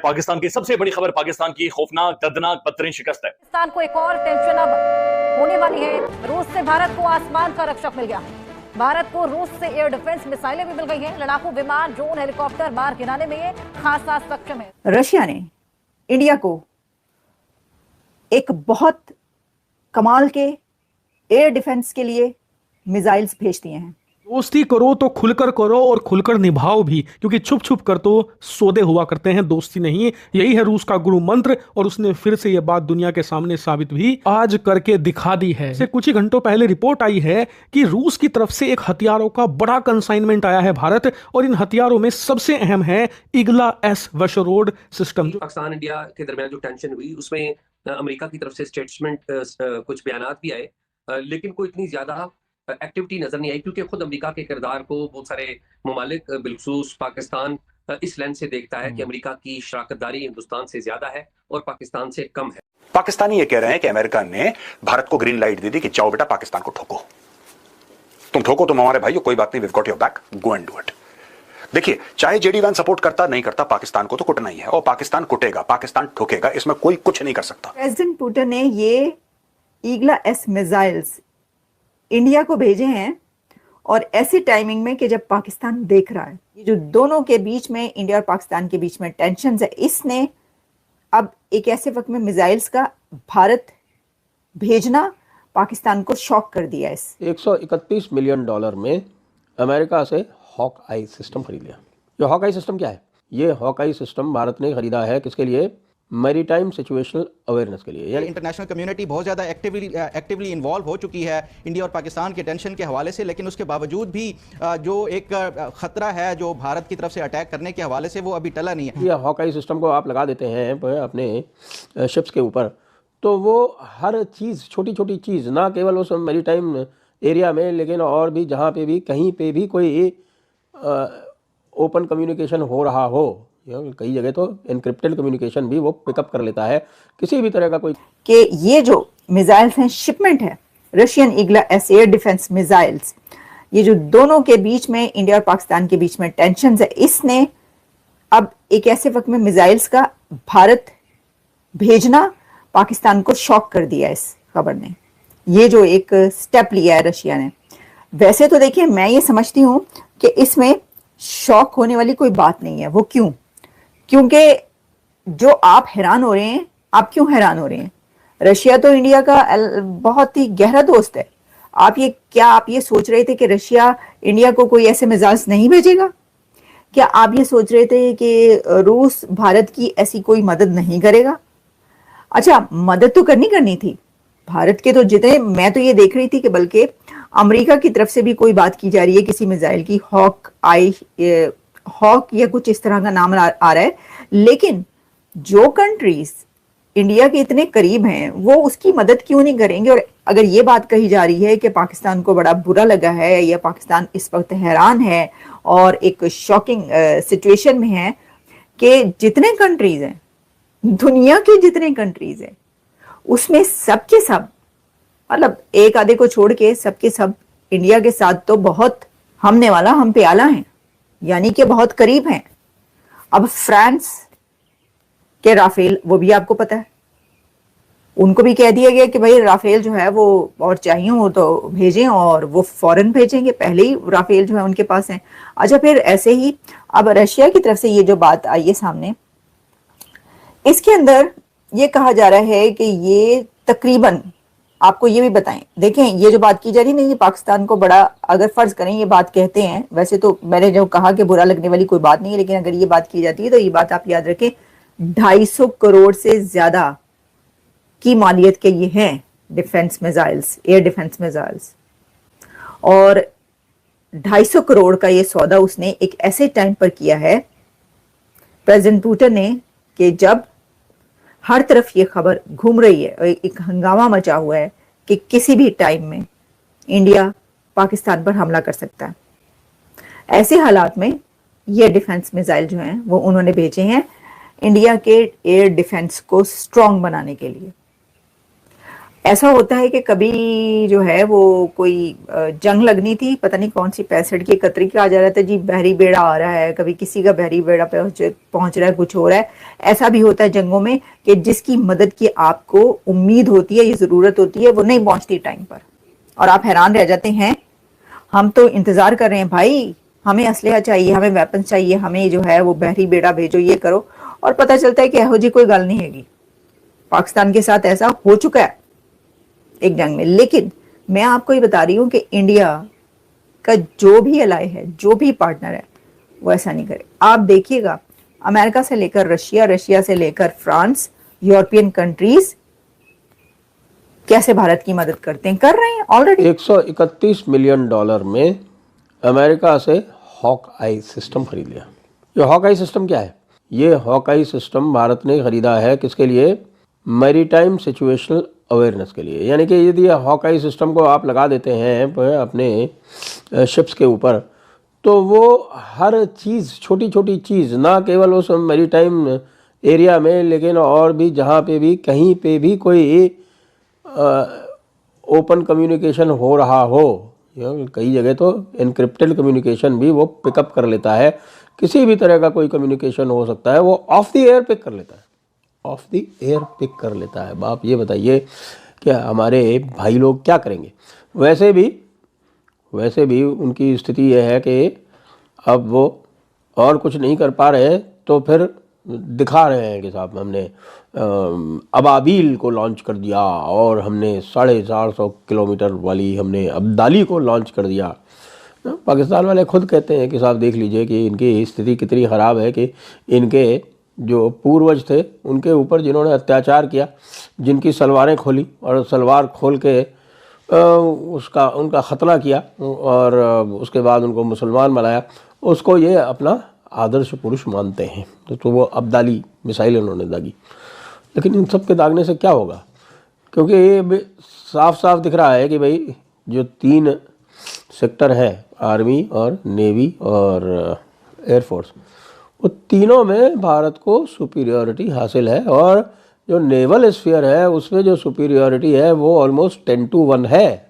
पाकिस्तान की सबसे बड़ी खबर, पाकिस्तान की खौफनाक दर्दनाक बदतरीन शिकस्त है। पाकिस्तान को एक और टेंशन अब होने वाली है। रूस से भारत को आसमान का रक्षक मिल गया। भारत को रूस से एयर डिफेंस मिसाइलें भी मिल गई हैं। लड़ाकू विमान, ड्रोन, हेलीकॉप्टर मार गिराने में ये खासा सक्षम है। रशिया ने इंडिया को एक बहुत कमाल के एयर डिफेंस के लिए मिसाइल्स भेज दिए हैं। दोस्ती करो तो खुलकर करो और खुलकर निभाओ भी, क्योंकि छुप छुप कर तो सौदे हुआ करते हैं, दोस्ती नहीं। यही है रूस का गुरु मंत्र, और उसने फिर से यह बात दुनिया के सामने साबित भी आज करके दिखा दी है। से कुछ ही घंटों पहले रिपोर्ट आई है कि रूस की तरफ से एक हथियारों का बड़ा कंसाइनमेंट आया है भारत, और इन हथियारों में सबसे अहम है ईगला एस वशरोड सिस्टम। पाकिस्तान इंडिया के दरमियान जो टेंशन हुई उसमें अमेरिका की तरफ से स्टेटमेंट कुछ बयानात भी आए, लेकिन कोई इतनी ज्यादा एक्टिविटी नजर नहीं आई, क्योंकि खुद अमेरिका के किरदार को बहुत सारे ममालिक बिलखसूस पाकिस्तान इस लेंस से देखता है कि अमेरिका की शराकतदारी हिंदुस्तान से ज्यादा है और पाकिस्तान से कम है। पाकिस्तानी ये कह रहे हैं कि अमेरिका ने भारत को ग्रीन लाइट दे दी कि जाओ बेटा पाकिस्तान को ठोको, तुम ठोको, तुम हमारे भाई हो, कोई बात नहीं, we got your back, go and do it. देखिए, चाहे जेडी वैन सपोर्ट करता नहीं करता, पाकिस्तान को तो कुटना ही है, और पाकिस्तान कुटेगा, पाकिस्तान ठोकेगा, इसमें कोई कुछ नहीं कर सकता। प्रेसिडेंट पुतिन ने ये ईगला एस मिसाइल्स इंडिया को भेजे हैं, और ऐसी टाइमिंग में कि जब पाकिस्तान देख रहा है। ये जो दोनों के बीच में, इंडिया और पाकिस्तान के बीच में टेंशन है, इसने अब एक ऐसे वक्त में मिसाइल्स का भारत भेजना पाकिस्तान को शॉक कर दिया। इस $131 मिलियन में अमेरिका से हॉक आई सिस्टम खरीद लिया। ये हॉक आई सिस्टम क्या है? ये हॉक आई सिस्टम भारत ने खरीदा है किसके लिए? मैरीटाइम सिचुएशनल अवेयरनेस के लिए। यानी इंटरनेशनल कम्युनिटी बहुत ज़्यादा एक्टिवली इन्वॉल्व हो चुकी है इंडिया और पाकिस्तान के टेंशन के हवाले से, लेकिन उसके बावजूद भी जो एक ख़तरा है जो भारत की तरफ से अटैक करने के हवाले से, वो अभी टला नहीं है। ये हॉकाई सिस्टम को आप लगा देते हैं अपने शिप्स के ऊपर, तो वो हर चीज़, छोटी छोटी चीज़, ना केवल उस मैरीटाइम एरिया में, लेकिन और भी जहाँ पे भी कहीं पे भी कोई ओपन कम्युनिकेशन हो रहा हो, कई जगह तो एनक्रिप्टेड कम्युनिकेशन भी वो पिकअप कर लेता है, किसी भी तरह का कोई। कि ये जो मिसाइल्स हैं, शिपमेंट है Russian Igla S air defence missiles, ये जो दोनों के बीच में, इंडिया और पाकिस्तान के बीच में टेंशन है, इसने अब एक ऐसे वक्त में मिसाइल्स का भारत भेजना पाकिस्तान को शॉक कर दिया। इस खबर ने ये जो एक स्टेप लिया है रशिया ने, वैसे तो देखिए मैं ये समझती हूँ कि इसमें शॉक होने वाली कोई बात नहीं है। वो क्यों? क्योंकि जो आप हैरान हो रहे हैं, आप क्यों हैरान हो रहे हैं? रशिया तो इंडिया का बहुत ही गहरा दोस्त है। आप ये सोच रहे थे कि रशिया इंडिया को कोई ऐसे मिसाइल्स नहीं भेजेगा? क्या आप ये सोच रहे थे कि रूस भारत की ऐसी कोई मदद नहीं करेगा? अच्छा, मदद तो करनी थी भारत के, तो जितने, मैं तो ये देख रही थी कि बल्कि अमेरिका की तरफ से भी कोई बात की जा रही है किसी मिसाइल की, हॉक या कुछ इस तरह का नाम आ रहा है, लेकिन जो कंट्रीज इंडिया के इतने करीब हैं वो उसकी मदद क्यों नहीं करेंगे? और अगर ये बात कही जा रही है कि पाकिस्तान को बड़ा बुरा लगा है, या पाकिस्तान इस वक्त हैरान है और एक शॉकिंग सिचुएशन में है कि जितने कंट्रीज हैं, दुनिया के जितने कंट्रीज हैं, उसमें सबके सब, मतलब एक आधे को छोड़ के सबके सब इंडिया के साथ तो बहुत हमने वाला, हम पे आला हैं, यानी कि बहुत करीब हैं। अब फ्रांस के राफेल, वो भी आपको पता है, उनको भी कह दिया गया कि भाई राफेल जो है वो और चाहिए हो तो भेजें, और वो फौरन भेजेंगे, पहले ही राफेल जो है उनके पास हैं। अच्छा, फिर ऐसे ही अब रशिया की तरफ से ये जो बात आई है सामने, इसके अंदर ये कहा जा रहा है कि ये तकरीबन, आपको ये भी बताएं, देखें ये जो बात की जा रही है ना, ये पाकिस्तान को बड़ा, अगर फर्ज करें ये बात कहते हैं, वैसे तो मैंने जो कहा कि बुरा लगने वाली कोई बात नहीं है, लेकिन अगर ये बात की जाती है तो ये बात आप याद रखें, 250 करोड़ से ज्यादा की मालियत के ये हैं defence missiles, air defence missiles, और 250 करोड़ का ये सौदा उसने एक ऐसे टाइम पर किया है प्रेसिडेंट पुतिन ने कि जब हर तरफ ये खबर घूम रही है, एक हंगामा मचा हुआ है कि किसी भी टाइम में इंडिया पाकिस्तान पर हमला कर सकता है। ऐसे हालात में ये डिफेंस मिसाइल जो हैं वो उन्होंने भेजे हैं इंडिया के एयर डिफेंस को स्ट्रॉन्ग बनाने के लिए। ऐसा होता है कि कभी जो है वो कोई जंग लगनी थी, पता नहीं कौन सी 65 की 31 का आ जा रहा था जी, बहरी बेड़ा आ रहा है, कभी किसी का बहरी बेड़ा पहुंच रहा है, कुछ हो रहा है। ऐसा भी होता है जंगों में कि जिसकी मदद की आपको उम्मीद होती है, ये जरूरत होती है, वो नहीं पहुंचती टाइम पर, और आप हैरान रह जाते हैं। हम तो इंतजार कर रहे हैं भाई, हमें असलहा चाहिए, हमें वेपन चाहिए, हमें जो है वो बहरी बेड़ा भेजो, ये करो, और पता चलता है कि एहो जी कोई गल नहीं हैगी। पाकिस्तान के साथ ऐसा हो चुका है एक जंग में। लेकिन मैं आपको ये बता रही हूं कि इंडिया का जो भी अलाई है, जो भी पार्टनर है, वो ऐसा नहीं करे। आप देखिएगा, अमेरिका से लेकर रशिया, रशिया से लेकर फ्रांस, यूरोपियन कंट्रीज कैसे भारत की मदद करते हैं, कर रहे हैं ऑलरेडी। $131 मिलियन में अमेरिका से हॉक आई सिस्टम खरीद लिया। ये हॉक आई सिस्टम क्या है? ये हॉक आई सिस्टम भारत ने खरीदा है किसके लिए? मैरीटाइम सिचुएशनल अवेयरनेस के लिए। यानी कि यदि हॉक आई सिस्टम को आप लगा देते हैं अपने शिप्स के ऊपर, तो वो हर चीज़, छोटी छोटी चीज़, ना केवल उस मैरीटाइम एरिया में, लेकिन और भी जहाँ पे भी कहीं पे भी कोई ओपन कम्युनिकेशन हो रहा हो, कई जगह तो एनक्रिप्टेड कम्युनिकेशन भी वो पिकअप कर लेता है। किसी भी तरह का कोई कम्युनिकेशन हो सकता है, वो ऑफ द एयर पिक कर लेता है, ऑफ द एयर पिक कर लेता है। आप ये बताइए कि हमारे भाई लोग क्या करेंगे? वैसे भी उनकी स्थिति यह है कि अब वो और कुछ नहीं कर पा रहे, तो फिर दिखा रहे हैं कि साहब हमने अबाबील को लॉन्च कर दिया, और हमने 450 किलोमीटर वाली हमने अब्दाली को लॉन्च कर दिया। पाकिस्तान वाले खुद कहते हैं कि साहब देख लीजिए कि इनकी स्थिति कितनी ख़राब है कि इनके जो पूर्वज थे, उनके ऊपर जिन्होंने अत्याचार किया, जिनकी सलवारें खोली और सलवार खोल के उनका ख़तना किया और उसके बाद उनको मुसलमान बनाया, उसको ये अपना आदर्श पुरुष मानते हैं। तो वो अब्दाली मिसाइल उन्होंने दागी। लेकिन इन सब के दागने से क्या होगा? क्योंकि ये साफ साफ दिख रहा है कि भाई जो 3 सेक्टर है, आर्मी और नेवी और एयरफोर्स, वो तीनों में भारत को सुपीरियॉरिटी हासिल है, और जो नेवल स्फीयर है उसमें जो सुपीरियॉरिटी है वो ऑलमोस्ट 10-1 है।